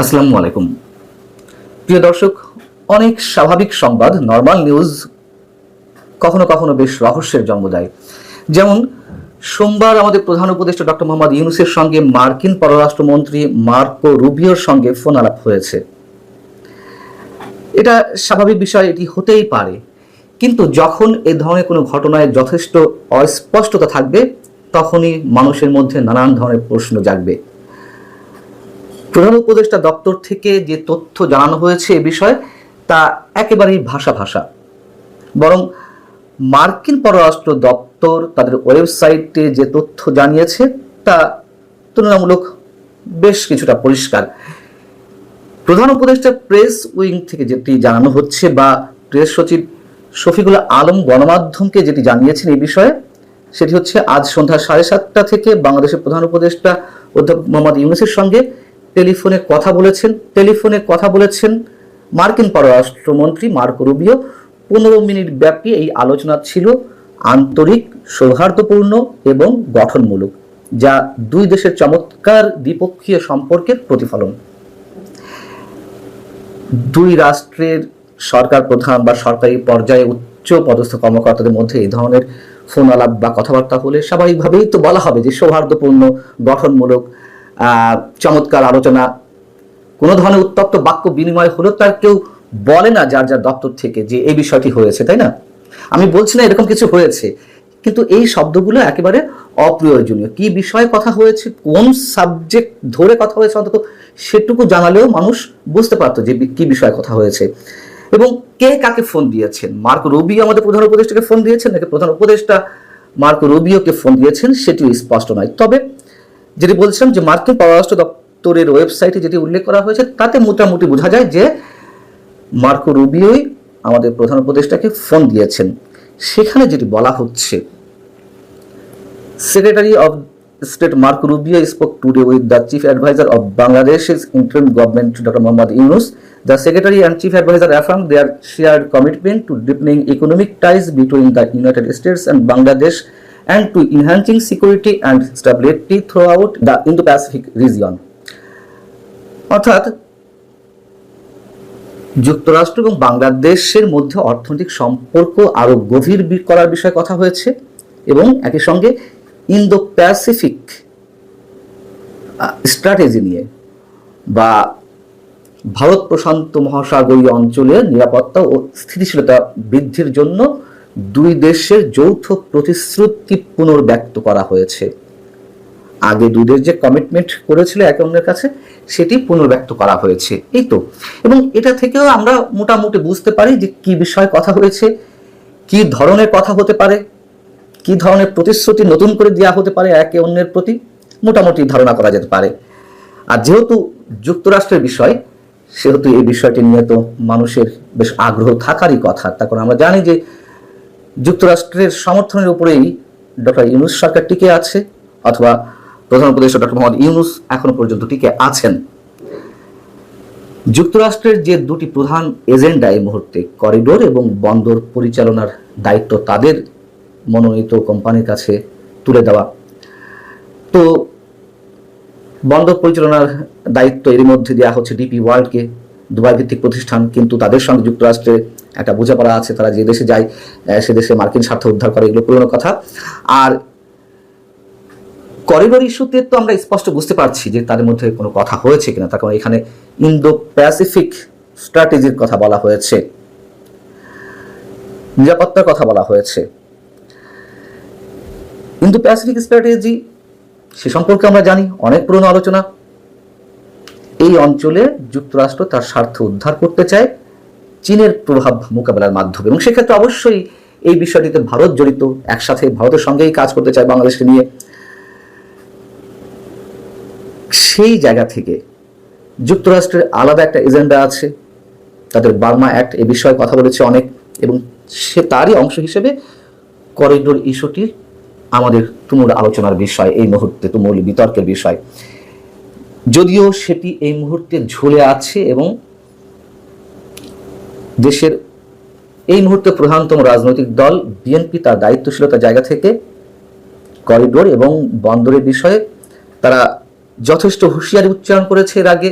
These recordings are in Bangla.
আসসালামু আলাইকুম। প্রিয় দর্শক, অনেক স্বাভাবিক সংবাদ নর্মাল নিউজ কখনো কখনো বেশ রহস্যের জন্ম দেয়। যেমন সোমবার আমাদের প্রধান উপদেষ্টা ডক্টর মোহাম্মদ ইউনূসের সঙ্গে মার্কিন পররাষ্ট্রমন্ত্রী মার্কো রুবিওর সঙ্গে ফোন আলাপ হয়েছে। এটা স্বাভাবিক বিষয়, এটি হতেই পারে, কিন্তু যখন এ ধরনের কোনো ঘটনায় যথেষ্ট অস্পষ্টতা থাকবে তখনই মানুষের মধ্যে নানান ধরনের প্রশ্ন জাগবে। প্রধান উপদেষ্টা দপ্তর থেকে যে তথ্য জানানো হয়েছে এ বিষয়ে তা একেবারেই ভাষা ভাষা, বরং মার্কিন পররাষ্ট্র দপ্তর তাদের ওয়েবসাইটে যে তথ্য জানিয়েছে তা তুলনামূলক বেশ কিছুটা পরিষ্কার। প্রধান উপদেষ্টা প্রেস উইং থেকে যেটি জানানো হচ্ছে বা প্রেস সচিব শফিকুল আলম গণমাধ্যমকে যেটি জানিয়েছেন এই বিষয়ে, সেটি হচ্ছে আজ সন্ধ্যা 7:30 থেকে বাংলাদেশের প্রধান উপদেষ্টা অধ্যাপক মোহাম্মদ ইউনূসের সঙ্গে টেলিফোনে কথা বলেছেন মার্কিন পররাষ্ট্রমন্ত্রী মার্কো রুবিও। 15 মিনিট ব্যাপী এই আলোচনা ছিল আন্তরিক, সৌহার্দ্যপূর্ণ এবং গঠনমূলক, যা দুই দেশের চমৎকার দ্বিপক্ষীয় সম্পর্কের প্রতিফলন। দুই রাষ্ট্রের সরকার প্রধান বা সরকারি পর্যায়ে উচ্চ পদস্থ কর্মকর্তাদের মধ্যে এই ধরনের ফোন আলাপ বা কথাবার্তা হলে স্বাভাবিকভাবেই তো বলা হবে যে সৌহার্দ্যপূর্ণ, গঠনমূলক, চমৎকার আলোচনা। কোনো ধরনের উত্তপ্ত বাক্য বিনিময় হলো তার কেউ বলে না যার যার দপ্তর থেকে যে এই বিষয়টি হয়েছে, তাই না? আমি বলছি না এরকম কিছু হয়েছে, কিন্তু এই শব্দগুলো একেবারে অপ্রয়োজনীয়। কি বিষয়ে কথা হয়েছে, কোন সাবজেক্ট ধরে কথা হয়েছে, অন্তত সেটুকু জানালেও মানুষ বুঝতে পারতো যে কি বিষয়ে কথা হয়েছে এবং কে কাকে ফোন দিয়েছেন। মার্কো রুবিও আমাদের প্রধান উপদেষ্টাকে ফোন দিয়েছেন নাকি প্রধান উপদেষ্টা মার্কো রুবিওকে ফোন দিয়েছেন সেটিও স্পষ্ট নয়। তবে যেটি বলছিলাম যে মার্কিন পররাষ্ট্র দপ্তরের ওয়েবসাইটে যেটি উল্লেখ করা হয়েছে তাতে মোটামুটি বোঝা যায় যে মার্কো রুবিওই আমাদের প্রধান উপদেষ্টাকে ফোন দিয়েছেন। সেখানে যেটি বলা হচ্ছে, Secretary of State Marco Rubio spoke today with the Chief Advisor of Bangladesh's interim government, Dr. Mohammad Yunus. The Secretary and Chief Advisor affirmed their shared commitment to deepening economic ties between the United States and Bangladesh and to enhancing security and stability throughout the Indo-Pacific region. অর্থাৎ যুক্তরাষ্ট্র এবং বাংলাদেশের মধ্যে অর্থনৈতিক সম্পর্ক আরো গভীর করার বিষয়ে কথা হয়েছে এবং একই সঙ্গে ইন্দো প্যাসিফিক স্ট্র্যাটেজি নিয়ে বা ভারত প্রশান্ত মহাসাগরীয় অঞ্চলের নিরাপত্তা ও স্থিতিশীলতা বৃদ্ধির জন্য দুই দেশের যৌথ প্রতিশ্রুতি পুনর্ব্যক্ত করা হয়েছে। আগে দুই দেশ যে কমিটমেন্ট করেছিল একে অন্যের কাছে সেটি পুনর্ব্যক্ত করা হয়েছে, এই তো। এবং এটা থেকেও আমরা মোটামুটি বুঝতে পারি যে কি বিষয়ে কথা হয়েছে, কি ধরনের কথা হতে পারে, কি ধরনের প্রতিশ্রুতি নতুন করে দেওয়া হতে পারে একে অন্যের প্রতি, মোটামুটি ধারণা করা যেতে পারে। আর যেহেতু যুক্তরাষ্ট্রের বিষয়, সেহেতু এই বিষয়টি নিয়ে তো মানুষের বেশ আগ্রহ থাকারই কথা। তার কারণ আমরা জানি যে যুক্তরাষ্ট্রের সমর্থনের উপরেই ডক্টর ইউনূস সরকার টিকে আছে, অথবা প্রধান উপদেষ্টা ডক্টর মোহাম্মদ ইউনূস এখনো পর্যন্ত টিকে আছেন। যুক্তরাষ্ট্রের যে দুটি প্রধান এজেন্ডা এই মুহূর্তে, করিডোর এবং বন্দর পরিচালনার দায়িত্ব তাদের মনোনীত কোম্পানির কাছে তুলে দেওয়া। তো বন্দর পরিচালনার দায়িত্ব এর মধ্যে দেওয়া হচ্ছে ডিপি ওয়ার্ল্ডকে, দুবাই ভিত্তিক প্রতিষ্ঠান, কিন্তু তাদের সঙ্গে যুক্তরাষ্ট্রে একটা বোঝাপড়া আছে, তারা যে দেশে যায় সে দেশে মার্কিন স্বার্থ উদ্ধার করে, এগুলো পুরনো কথা। আর করিডোর ইস্যুতে তো আমরা স্পষ্ট বুঝতে পারছি যে তাদের মধ্যে কোনো কথা হয়েছে কিনা, তার কারণ এখানে ইন্দো প্যাসিফিক স্ট্র্যাটেজির কথা বলা হয়েছে, নিরাপত্তার কথা বলা হয়েছে। ইন্দো প্যাসিফিক স্ট্র্যাটেজি সে সম্পর্কে আমরা জানি, অনেক পুরনো আলোচনা। এই অঞ্চলে যুক্তরাষ্ট্র তার স্বার্থ উদ্ধার করতে চায় চীনের প্রভাব মোকাবেলার মাধ্যমে, এবং সেক্ষেত্রে অবশ্যই এই বিষয়টিতে ভারত জড়িত, একসাথে ভারতের সঙ্গেই কাজ করতে চায় বাংলাদেশকে নিয়ে। সেই জায়গা থেকে যুক্তরাষ্ট্রের আলাদা একটা এজেন্ডা আছে, তাদের বার্মা অ্যাক্ট, এ বিষয়ে কথা বলেছে অনেক, এবং সে তারই অংশ হিসেবে করিডোর ইস্যুটি আমাদের তুমুল আলোচনার বিষয়, এই মুহূর্তে তুমুল বিতর্কের বিষয়। যদিও সেটি এই মুহূর্তে ঝুলে আছে এবং দেশের এই মুহূর্তে প্রধানতম রাজনৈতিক দল বিএনপি তার দায়িত্বশীলতার জায়গা থেকে করিডোর এবং বন্দরের বিষয়ে তারা যথেষ্ট হুঁশিয়ারি উচ্চারণ করেছে এর আগে।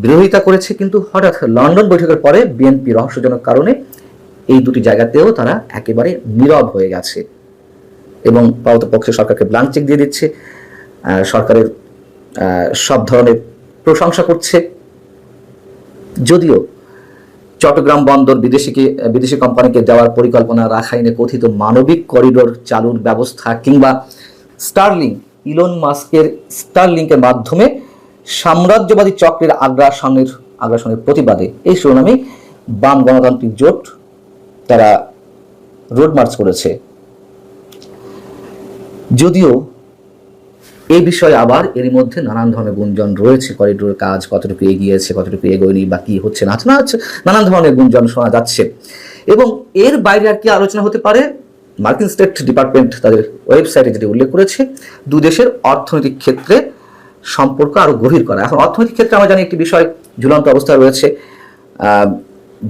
বিরোধিতা করেছে, কিন্তু হঠাৎ লন্ডন বৈঠকের পরে বিএনপি রহস্যজনক কারণে এই দুটি জায়গাতেও তারা একেবারে নীরব হয়ে গেছে এবং পারতপক্ষে সরকারকে ব্ল্যাঙ্ক চেক দিয়ে দিচ্ছে, সরকারের সব ধরনের প্রশংসা করছে। যদিও চট্টগ্রাম বন্দর বিদেশি কোম্পানিকে দেওয়ার পরিকল্পনা, রাখাইনে কথিত মানবিক করিডোর চালুর ব্যবস্থা, কিংবা স্টারলিং, ইলন মাস্কের স্টারলিংকের মাধ্যমে সাম্রাজ্যবাদী চক্রের আগ্রাসনের প্রতিবাদে এই শিরোনামে বাম গণতান্ত্রিক জোট তারা রোড মার্চ করেছে। যদিও এই বিষয়ে আবার এরই মধ্যে নানান ধরনের গুঞ্জন রয়েছে, করিডোরের কাজ কতটুকু এগিয়েছে, কতটুকু এগোয়নি, বা কি হচ্ছে না হচ্ছে, নানান ধরনের গুঞ্জন শোনা যাচ্ছে। এবং এর বাইরে আর কি আলোচনা হতে পারে, মার্কিন স্টেট ডিপার্টমেন্ট তাদের ওয়েবসাইটে যেটি উল্লেখ করেছে, দুই দেশের অর্থনৈতিক ক্ষেত্রে সম্পর্ক আরো গভীর করা। এখন অর্থনৈতিক ক্ষেত্রে আমরা জানি একটি বিষয় ঝুলন্ত অবস্থায় রয়েছে।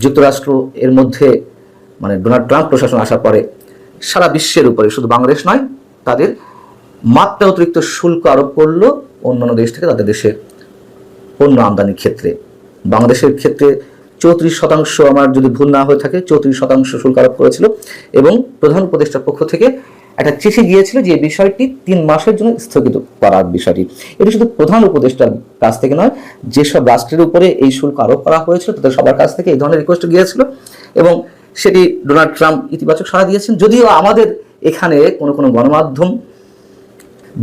যুক্তরাষ্ট্র এর মধ্যে মানে ডোনাল্ড ট্রাম্প প্রশাসন আসার পরে সারা বিশ্বের উপরে, শুধু বাংলাদেশ নয়, তাদের মাত্রা অতিরিক্ত শুল্ক আরোপ করলো অন্যান্য দেশ থেকে তাদের দেশে পণ্য আমদানির ক্ষেত্রে। বাংলাদেশের ক্ষেত্রে 34%, আমার যদি ভুল না হয়ে থাকে, 34% শুল্ক আরোপ করেছিল এবং প্রধান উপদেষ্টার পক্ষ থেকে একটা চিঠি গিয়েছিল যে এই বিষয়টি 3 মাসের জন্য স্থগিত করার বিষয়টি। এটি শুধু প্রধান উপদেষ্টার কাছ থেকে নয়, যেসব রাষ্ট্রের উপরে এই শুল্ক আরোপ করা হয়েছিল তাদের সবার কাছ থেকে এই ধরনের রিকোয়েস্ট গিয়েছিল এবং সেটি ডোনাল্ড ট্রাম্প ইতিবাচক সাড়া দিয়েছেন। যদিও আমাদের এখানে কোনো গণমাধ্যম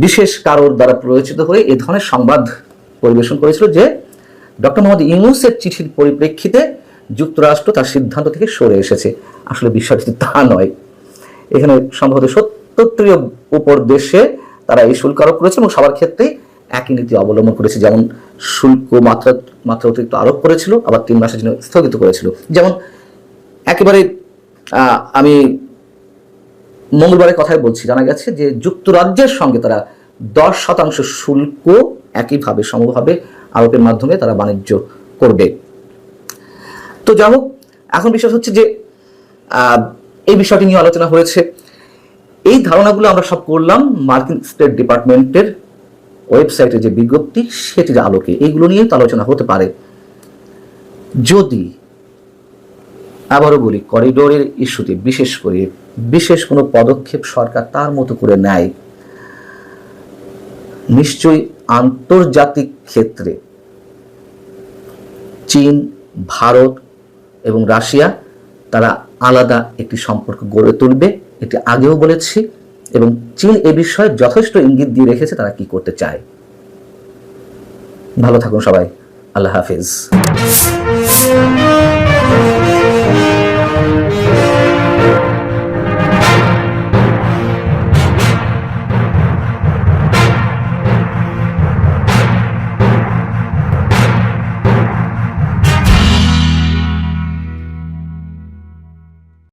বিশেষ কারোর দ্বারা প্ররোচিত হয়ে এ ধরনের সংবাদ পরিবেশন করেছিল যে ডক্টর মোহাম্মদ ইউনূসের চিঠির পরিপ্রেক্ষিতে যুক্তরাষ্ট্র তার সিদ্ধান্ত থেকে সরে এসেছে। আসলে বিষয়টি তা নয়। এখানে সম্ভবত 70টির উপর দেশে তারা এই শুল্ক আরোপ করেছে এবং সবার ক্ষেত্রেই একই নীতি অবলম্বন করেছে। যেমন শুল্ক মাত্রা অতিরিক্ত আরোপ করেছিল, আবার 3 মাসের জন্য স্থগিত করেছিল। যেমন একেবারে আমি মঙ্গলবারের কথাই বলছি, জানা গেছে যে যুক্তরাজ্যের সঙ্গে তারা 10% শুল্ক একইভাবে সমভাবে আরোপের মাধ্যমে তারা বাণিজ্য করবে। তো যাই হোক, এখন বিশ্বাস হচ্ছে যে এই বিষয়টি নিয়ে আলোচনা হয়েছে। এই ধারণাগুলো আমরা সব করলাম মার্কিন স্টেট ডিপার্টমেন্টের ওয়েবসাইটে যে বিজ্ঞপ্তি সেটির আলোকে। এইগুলো নিয়ে তো আলোচনা হতে পারে। যদি আবারও বলি, করিডোরের ইস্যুতে বিশেষ কোনো পদক্ষেপ সরকার তার মতো করে নেয়, নিশ্চয়ই আন্তর্জাতিক ক্ষেত্রে চীন, ভারত এবং রাশিয়া তারা আলাদা একটি সম্পর্ক গড়ে তুলবে, এটি আগেও বলেছি। এবং চীন এ বিষয়ে যথেষ্ট ইঙ্গিত দিয়ে রেখেছে তারা কি করতে চায়। ভালো থাকুন সবাই, আল্লাহ হাফেজ।